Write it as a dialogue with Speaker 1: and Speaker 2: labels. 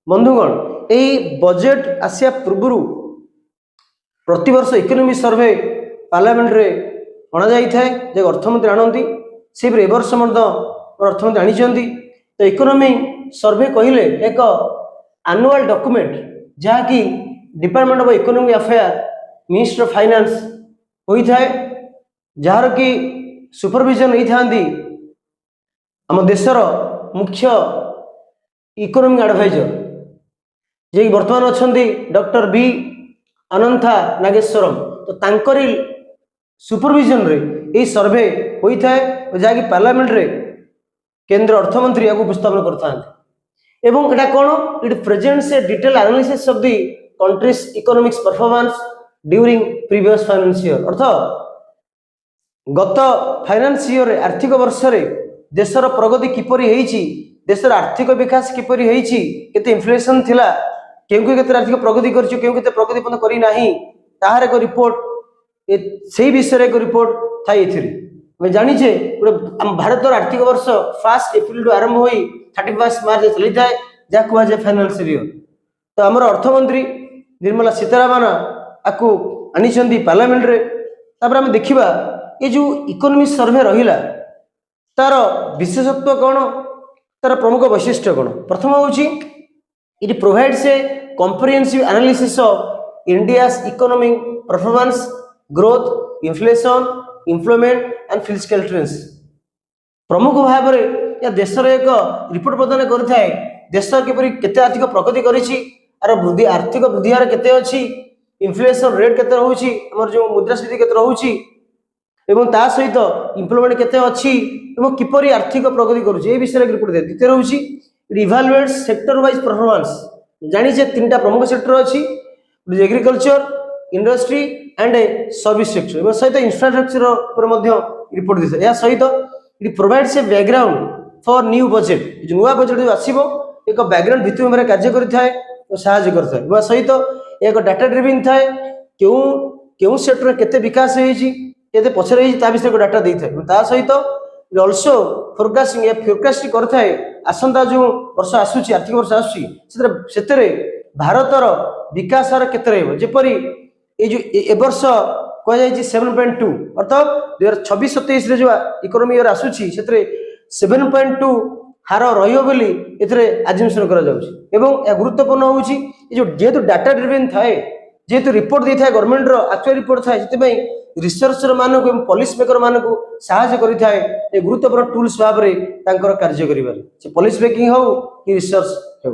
Speaker 1: बंधुगण यही बजेट आसिया पूर्व प्रति वर्ष इकोनॉमिक सर्वे पार्लियामेंट रे अणा जाए जे अर्थमंत्री आणती से वर्ष अर्थमंत्री आनी तो इकोनॉमिक सर्वे कहले एक एनुअल डॉक्यूमेंट जहाँकि department of economic affair ministry of finance होता है जार कि सुपरविजन नहीं था आम देशर मुख्य इकोनॉमिक एडवाइजर जे बर्तमान अच्छा डॉक्टर बी अनंथा नागेश्वरम तो तांकरी सुपरविजन रे यही सर्वे होता है जहाँकि पार्लियामेंट रे केंद्र अर्थमंत्री या उपस्थापन करते एवं एटा कौन it presents A detail analysis of the countries economics performance during previous finance year अर्थात गत फाइनेंस ईयर आर्थिक वर्ष रे देशर प्रगति किपरि होईची देशर आर्थिक विकास किपरि होईची केते इन्फ्लेशन थिला केउ केते आर्थिक प्रगति करछि केउ केते प्रगति पन करी नाही ताहार एक रिपोर्ट सेही विषय रे एक रिपोर्ट थाई एथिरि मैं जानी छे भारत आर्थिक वर्ष 1 एप्रिल आरंभ होई 31 मार्च चली जाए जा कुआ जे फाइनेंस ईयर तो हमर अर्थमंत्री निर्मला सीतारामन आकु आनी पार्लियामेंट रे तापर हम देखिबा ये जो इकोनॉमिक सर्वे रहिला तार विशेषत्व कौन तार प्रमुख वैशिष्ट्य कौन प्रथम होची it provides a comprehensive analysis of India's economic performance growth inflation employment and fiscal trends प्रमुख भाव में या देशर एक रिपोर्ट प्रदान करता है देश किपरि केते आर्थिक प्रगति करिछि आर वृद्धि आर्थिक वृद्धि हार केते अछि इन्फ्लेशन रेट केते रहउछि हमर जो मुद्रास्फीति केते रहउछि एवं ता सहित एम्प्लॉयमेंट केते अछि एवं किपरि आर्थिक प्रगति करूछि ए विषय रिपोर्ट दे दिते रहउछि इट इवैल्युएट्स सेक्टर वाइज परफॉर्मेंस जानि जे तीनटा प्रमुख सेक्टर अछि agriculture industry and service sector एवं सहित इंफ्रास्ट्रक्चर पर मध्य रिपोर्ट दिसे या सहित it provides a background for new budget जो नुवा बजेट जो आसीबो एक बैकग्राउंड भित्ति में कार्य करथाय तो सहायता करथाय एवं सहित एक डाटा ड्रिवन थाय केउ सेक्टर केते विकास होईछि केते पछरे होईछि ता विषय को डाटा देथाय ता सहित ऑल्सो फोरकास्टिंग या फोरकास्ट करथाय आसंता जो वर्ष आसुची आर्थिक वर्ष आसुची सेतरे भारतर विकास हार केते रहबो जेपरि ए जो ए वर्ष कह जाय 7.2 अर्थात 2026-27 रे जो इकोनॉमी ईयर आसुची सेतरे 7.2 हार रहियो बोली एथरे एज्यूमशन करा जाउची एवं ए गुरुत्वपूर्ण होउची ए जो जेतु डाटा ड्रिवन थाए जेतु रिपोर्ट दै थाए गवर्नमेंट रो एक्चुअल रिपोर्ट थाए सेते रिसर्चर मानक एवं पॉलिसी मेकर मानक सहायता करि थाए ए गुरुत्वपूर्ण टूल्स भाव रे तांकर कार्य करिबार से पॉलिसी मेकिंग हो कि रिसर्च हो।